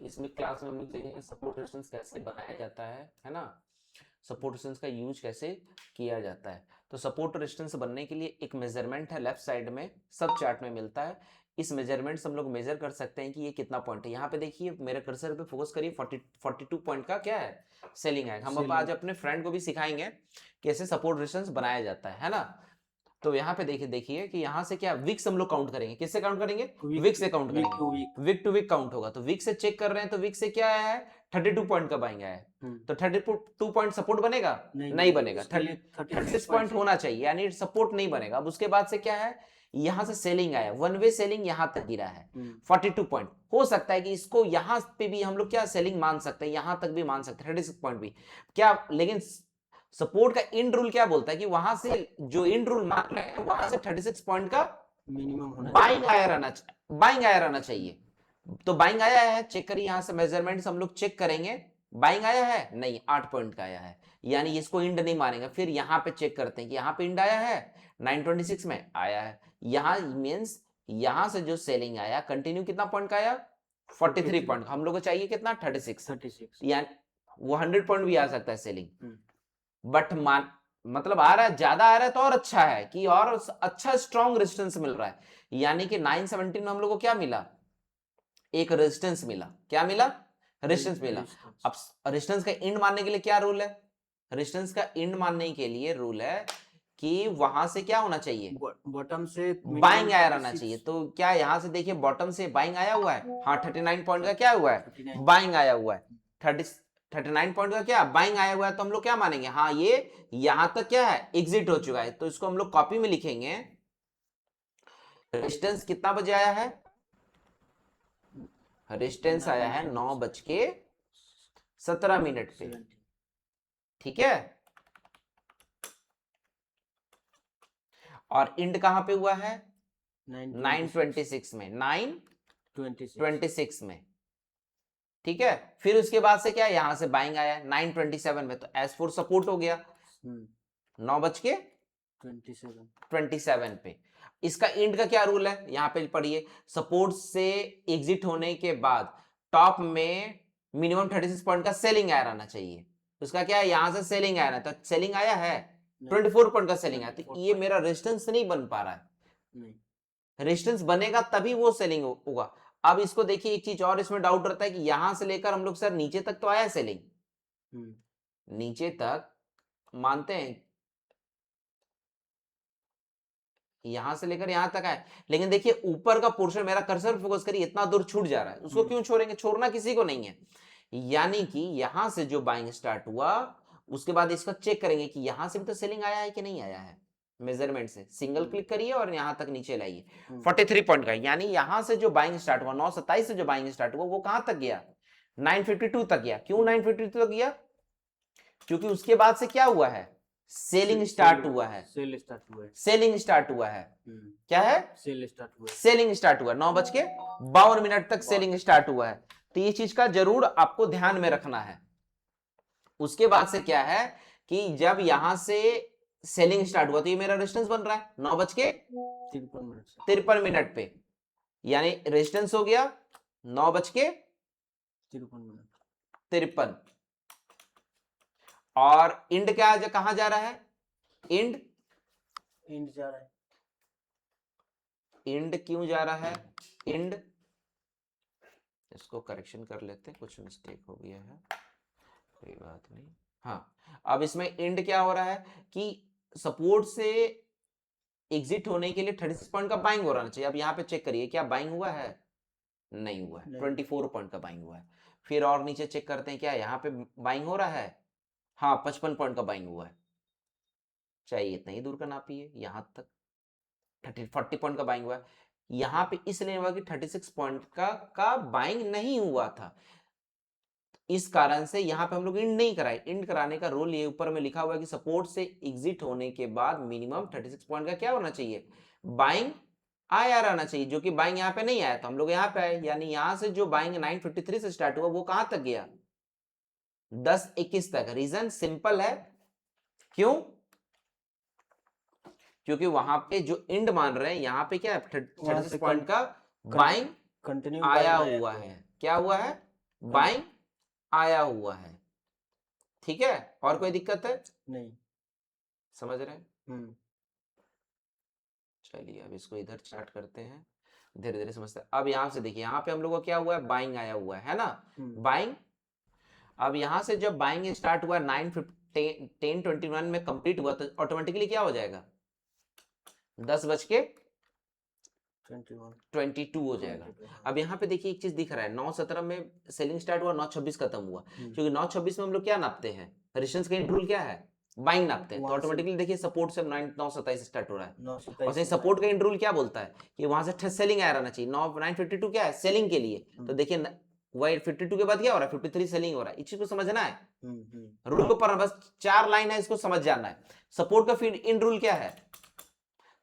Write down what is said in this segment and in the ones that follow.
इसमें क्लास में हम लोग देखेंगे सपोर्ट रेजिस्टेंस कैसे बनाया जाता है ना, सपोर्ट रेजिस्टेंस का यूज कैसे किया जाता है। तो सपोर्ट रेजिस्टेंस बनने के लिए एक मेजरमेंट है लेफ्ट साइड में, सब चार्ट में मिलता है। इस मेजरमेंट से हम लोग मेजर कर सकते हैं कि ये कितना पॉइंट है। यहाँ पे देखिए मेरे कर्सर पे फोकस करिए, 42 पॉइंट का क्या है, सेलिंग है। हम अब आज अपने फ्रेंड को भी सिखाएंगे कैसे सपोर्ट रेजिस्टेंस बनाया जाता है ना। तो यहाँ पे देखिए देखिए कि यहाँ से क्या विक्स हम लोग काउंट करेंगे, किससे काउंट करेंगे, विक से काउंट करेंगे, विक टू विक काउंट होगा। तो विक से चेक कर रहे हैं तो विक से क्या आया है, 32 पॉइंट का बाइंग आया है। तो 32 पॉइंट सपोर्ट बनेगा, नहीं बनेगा। 36 पॉइंट होना चाहिए, यानी सपोर्ट नहीं बनेगा। अब उसके बाद से क्या है, यहां से सेलिंग आया, वन वे सेलिंग यहां तक गिरा है 42 पॉइंट। हो सकता है कि इसको यहां पे भी हम लोग क्या सेलिंग मान सकते हैं, यहां तक भी मान सकते हैं 36 पॉइंट भी क्या। लेकिन सपोर्ट का इंड रूल क्या बोलता है कि वहां से जो इंड रूल मान रहे हैं वहां से 36 पॉइंट का मिनिमम बाइंग आया रहना चाहिए। तो बाइंग आया है, चेक करिए यहां से मेजरमेंट हम लोग चेक करेंगे, बाइंग आया है, नहीं 8 पॉइंट का आया है, यानी इसको इंड नहीं मानेगा। फिर यहां पे चेक करते हैं कि यहां पे इंड आया है, 926 में आया है। यहां मींस यहां से जो सेलिंग आया कंटिन्यू कितना पॉइंट का आया, 43 पॉइंट। हम लोग को चाहिए कितना, 36, यानी वो 100 पॉइंट भी आ सकता है सेलिंग। बट मतलब आ रहा है, ज्यादा आ रहा है तो और अच्छा है कि और अच्छा स्ट्रॉन्ग रेजिस्टेंस मिल रहा है। यानी कि 917 में हम लोग को क्या मिला, एक रेजिस्टेंस मिला। क्या मिला, रेजिस्टेंस मिला। अब रेजिस्टेंस का इंड मानने के लिए क्या रूल है, रेजिस्टेंस का इंड मानने के लिए रूल है कि वहां से क्या होना चाहिए, बॉटम से बाइंग आया रहना चाहिए। तो क्या यहां से देखिए बॉटम से बाइंग आया हुआ है, हाँ 39 पॉइंट का क्या हुआ है, बाइंग आया हुआ है। 39 पॉइंट का क्या बाइंग आया हुआ है, तो हम लोग क्या मानेंगे, हाँ ये यहां तक क्या है, एग्जिट हो चुका है। तो इसको हम लोग कॉपी में लिखेंगे, रेजिस्टेंस कितना बजे आया है, रेजिस्टेंस आया है 9:17 पे, ठीक है। और इंड कहां पे हुआ है, 926 में, 926 में, ठीक है। फिर उसके बाद से क्या, यहां से बाइंग आया 927 में, तो S4 सपोर्ट हो गया 9:27 पे। इसका इंड का क्या रूल है, यहां पे पढ़िए, सपोर्ट से एग्जिट होने के बाद टॉप में मिनिमम 36 पॉइंट का सेलिंग आया रहना चाहिए। उसका क्या है, यहां से सेलिंग आया ना, तो सेलिंग आया है 24 पॉइंट का सेलिंग आया, तो ये मेरा रेजिस्टेंस नहीं बन पा रहा है। रेजिस्टेंस बनेगा तभी वो सेलिंग होगा। अब इसको देखिए, एक चीज और इसमें डाउट रहता है कि यहां से लेकर हम लोग सर नीचे तक तो आया सेलिंग, नीचे तक मानते हैं, यहां से लेकर यहां तक आए, लेकिन देखिए ऊपर का पोर्शन, मेरा कर्सर फोकस करिए, इतना दूर छूट जा रहा है। उसको क्यों छोड़ेंगे, छोड़ना किसी को नहीं है। यानी कि यहां से जो बाइंग स्टार्ट हुआ, उसके बाद इसका चेक करेंगे कि यहां से भी तो सेलिंग आया है कि नहीं आया है। मेजरमेंट से सिंगल क्लिक करिए और यहां तक नीचे लाइए, 43 पॉइंट का, यानी यहां से जो बाइंग स्टार्ट हुआ 9:27 से जो बाइंग स्टार्ट हुआ वो कहां तक गया, 952 तक गया। क्यों 952 तक गया, क्योंकि उसके बाद से क्या हुआ है, सेलिंग स्टार्ट हुआ है, सेलिंग स्टार्ट हुआ है। क्या है, सेलिंग स्टार्ट हुआ 9:52 तक सेलिंग स्टार्ट हुआ है। तो ये चीज का जरूर आपको ध्यान में रखना है। उसके बाद से क्या है कि जब यहां से सेलिंग स्टार्ट हुआ तो ये मेरा रेजिस्टेंस बन रहा है 9:53 पे, यानी रेजिस्टेंस हो गया 9:53। और इंड क्या कहां जा रहा है, इंड जा रहा है, इंड क्यों जा रहा है, इंड, इसको करेक्शन कर लेते हैं, कुछ मिस्टेक हो गया है, कोई बात नहीं। हाँ, अब इसमें इंड क्या हो रहा है कि सपोर्ट से एग्जिट होने के लिए 36 पॉइंट का बाइंग हो रहना चाहिए। अब यहाँ पे चेक करिए क्या बाइंग हुआ है, नहीं हुआ है, 24 पॉइंट का बाइंग हुआ है। फिर और नीचे चेक करते हैं क्या यहाँ पे बाइंग हो रहा है, हाँ 55 पॉइंट का बाइंग हुआ है। चाहिए इतना ही दूर का नापिए, यहां तक 40 पॉइंट का बाइंग हुआ है। यहां पे इसलिए हुआ कि 36 पॉइंट का बाइंग नहीं हुआ था, इस कारण से यहां पे हम लोग इंड नहीं कराए। इंड कराने का रूल ये ऊपर में लिखा हुआ है कि सपोर्ट से एग्जिट होने के बाद मिनिमम 36 पॉइंट का क्या होना चाहिए, बाइंग आया रहना चाहिए, जो कि बाइंग यहां पे नहीं आया, तो हम लोग यहां पे आए, यानी यहां से जो बाइंग 953 से स्टार्ट हुआ वो कहां तक गया, 10:21 तक। रीजन सिंपल है, क्यों, क्योंकि वहां पे जो इंड मान रहे हैं यहां पे क्या है, 36 पॉइंट का बाइंग कंटिन्यू आया हुआ है। क्या हुआ है, बाइंग आया हुआ है, ठीक है, और कोई दिक्कत है? नहीं। समझ रहे हैं? हम्म। चलिए अब इसको इधर चार्ट करते हैं, धीरे धीरे समझते हैं। अब यहाँ से देखिए, यहाँ पे हम लोग को क्या हुआ है, बाइंग आया हुआ है ना, बाइंग। अब यहाँ से जब बाइंग स्टार्ट हुआ 10:21 में कंप्लीट हुआ, तो ऑटोमेटिकली क्या हो जाएगा, 10:22 हो जाएगा। अब यहाँ पे देखिए एक चीज दिख रहा है, 9:17 में सेलिंग स्टार्ट हुआ, 9:26 खत्म हुआ, क्योंकि 9:26 में हम लोग क्या नापते हैं, रेजिस्टेंस का रूल क्या है, बाइंग नापते हैं, तो ऑटोमेटिकली देखिए सपोर्ट से 9:27 स्टार्ट हो रहा है, और सही सपोर्ट का रूल क्या बोलता है कि वहां से सेलिंग आया रहना चाहिए। 9:52 क्या है, सेलिंग के लिए, तो देखिए वही 52 के बाद क्या हो रहा है, 53 सेलिंग हो रहा है। इस चीज को समझना है, रूल को पढ़ना, बस 4 लाइन है, इसको समझ जाना है। सपोर्ट का फिर इन रूल क्या है,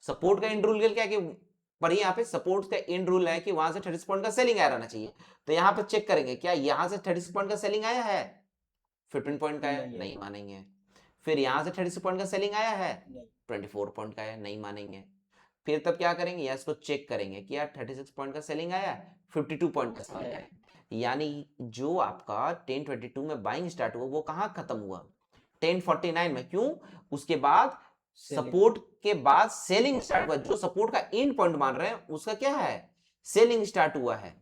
सपोर्ट का इन रूल क्या है कि पर यहाँ पे सपोर्ट का इन रूल है कि वहां से 36 पॉइंट का सेलिंग आया रहना चाहिए। तो यहाँ पे चेक करेंगे क्या यहाँ से 36 पॉइंट का सेलिंग आया है, 15 पॉइंट का है, नहीं मानेंगे। फिर यहाँ से 36 पॉइंट का सेलिंग आया है, 24 पॉइंट का है, नहीं मानेंगे। फिर तब क्या करेंगे, या इसको चेक करेंगे कि यार 36 पॉइंट का सेलिंग आया है, 52 पॉइंट का सेलिंग आया है, यानी जो आपका 10:22 में बाइंग स्टार्ट हुआ वो कहाँ खत्म हुआ, 10:49 में। क्यों, उसके बाद सपोर्ट के बाद सेलिंग स्टार्ट हुआ, जो सपोर्ट का एंड पॉइंट मान रहे हैं उसका क्या है, सेलिंग स्टार्ट हुआ है।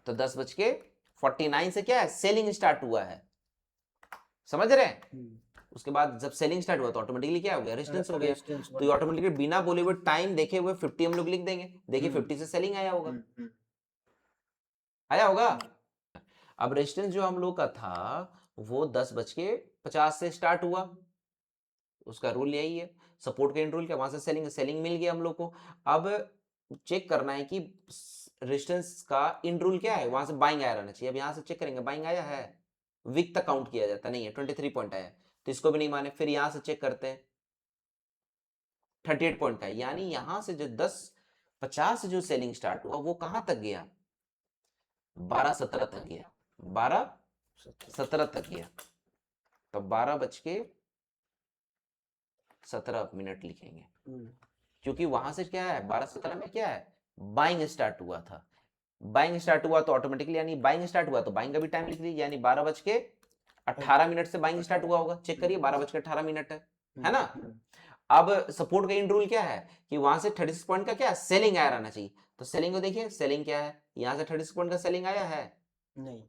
तो 10:49 से क्या है, सेलिंग स्टार्ट हुआ है, समझ रहे हैं? उसके बाद जब सेलिंग स्टार्ट हुआ तो ऑटोमेटिकली क्या हो गया, रेजिस्टेंस हो गया, तो ये ऑटोमेटिकली बिना बोले हुए टाइम देखे हुए 50 हम लोग लिख देंगे, देखिए 50 से सेलिंग आया होगा, आया होगा। अब रेजिस्टेंस जो हम लोग का था वो 10:50 से स्टार्ट हुआ, उसका रूल यही है, सपोर्ट का रूल क्या, वहां से सेलिंग मिल गया हम लोग को। अब चेक करना है कि रेजिस्टेंस का इन रूल क्या है, वहां से बाइंग आया रहना चाहिए। अब यहाँ से चेक करेंगे बाइंग आया है, वीक तक काउंट किया जाता नहीं है, 23 पॉइंट आया, तो इसको भी नहीं माने। फिर यहाँ से चेक करते हैं 38 पॉइंट का, यानी यहाँ से जो 10:50 से जो सेलिंग स्टार्ट हुआ वो कहाँ तक गया, 12:17 तक गया, 12:17 तक गया। तो 12:17 लिखेंगे, क्योंकि वहां से क्या है, 12:17 में क्या है, बाइंग स्टार्ट हुआ था, बाइंग स्टार्ट हुआ तो ऑटोमेटिकली, यानी बाइंग स्टार्ट हुआ तो बाइंग का भी टाइम लिख लीजिए, यानी 12:18 से बाइंग स्टार्ट हुआ होगा, चेक करिए 12:18 है ना। अब सपोर्ट का इन रूल क्या है कि वहां से 36 पॉइंट का क्या सेलिंग आया रहना चाहिए, तो सेलिंग को देखिए, सेलिंग क्या है, यहां से 36 पॉइंट का सेलिंग आया है, नहीं,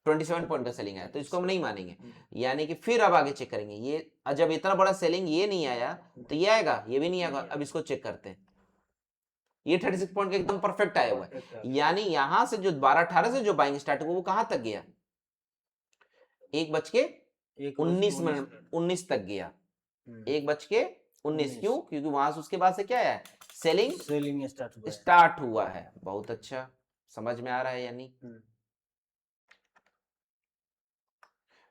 27 पॉइंट का सेलिंग आया, तो इसको हम नहीं मानेंगे। यानी कि फिर अब आगे चेक करेंगे, ये जब इतना बड़ा सेलिंग ये नहीं आया तो ये आएगा, ये भी नहीं आएगा। अब इसको चेक करते हैं, ये 36 पॉइंट का एकदम परफेक्ट आया हुआ है, यानी यहां से जो 12:18 से जो बाइंग स्टार्ट हुआ वो कहां तक गया, 1:19 तक गया, 1:19, क्यों, क्योंकि वहां से उसके बाद से क्या है, सेलिंग स्टार्ट हुआ है। बहुत अच्छा, समझ में आ रहा है,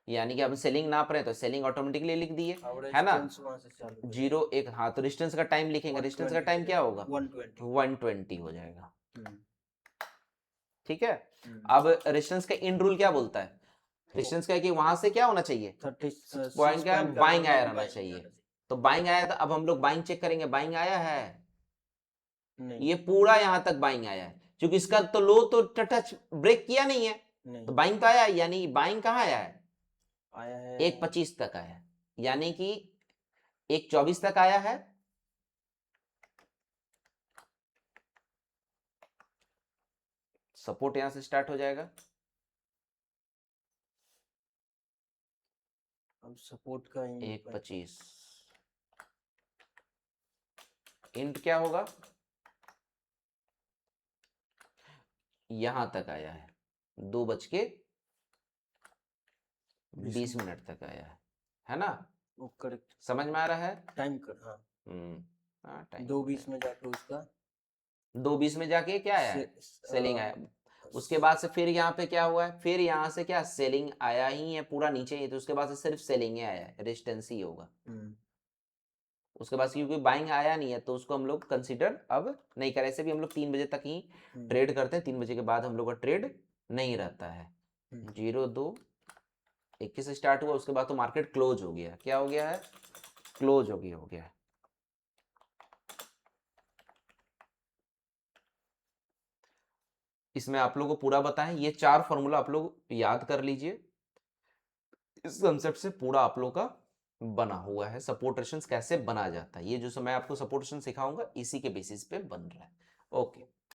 यानी कि अब सेलिंग नाप रहे हैं तो सेलिंग ऑटोमेटिकली लिख दिए, है ना, 0:1, हाँ, तो डिस्टेंस का टाइम लिखेंगे, डिस्टेंस का टाइम क्या होगा, 120 हो जाएगा, ठीक है। अब रेजिस्टेंस का इन रूल क्या बोलता है, रेजिस्टेंस का है कि वहां से क्या होना चाहिए, 30 पॉइंट का बाइंग आया रहना चाहिए, तो बाइंग आया था। अब हम लोग बाइंग चेक करेंगे, बाइंग आया है, ये पूरा यहां तक बाइंग आया है, क्योंकि इसका तो लो तो टच ब्रेक किया नहीं है, तो बाइंग तो आया है, यानी बाइंग कहाँ आया है, 1:25 तक आया है, यानी कि 1:24 तक आया है, सपोर्ट यहां से स्टार्ट हो जाएगा। अब सपोर्ट का 1:25, इंट क्या होगा, यहां तक आया है, 2:20 तक आया है ना, करेक्ट, समझ में आ रहा है, टाइम कर, हाँ, टाइम 2:20 में जाके उसका 2:20 में जाके क्या आया, सेलिंग आया। उसके बाद से फिर यहाँ पे क्या हुआ है, फिर यहाँ से क्या सेलिंग आया ही है, पूरा नीचे ही, तो उसके बाद से सिर्फ सेलिंग ही आया है, रेजिस्टेंस ही होगा। उसके बाद क्योंकि बाइंग आया नहीं है तो उसको हम लोग कंसीडर अब नहीं करें, ऐसे भी हम लोग 3 बजे तक ही ट्रेड करते हैं, 3 बजे के बाद हम लोग का ट्रेड नहीं रहता है। 0:2:21 से स्टार्ट हुआ, उसके बाद तो मार्केट क्लोज हो गया, क्या हो गया है, क्लोज हो गया। इसमें आप लोगों को पूरा बताएं, ये 4 फॉर्मूला आप लोग याद कर लीजिए। इस कंसेप्ट से पूरा आप लोग का बना हुआ है सपोर्ट रेजिस्टेंस कैसे बनाया जाता है। ये जो मैं आपको सपोर्ट रेजिस्टेंस सिखाऊंगा इसी के बेसिस पे बन रहा है। ओके।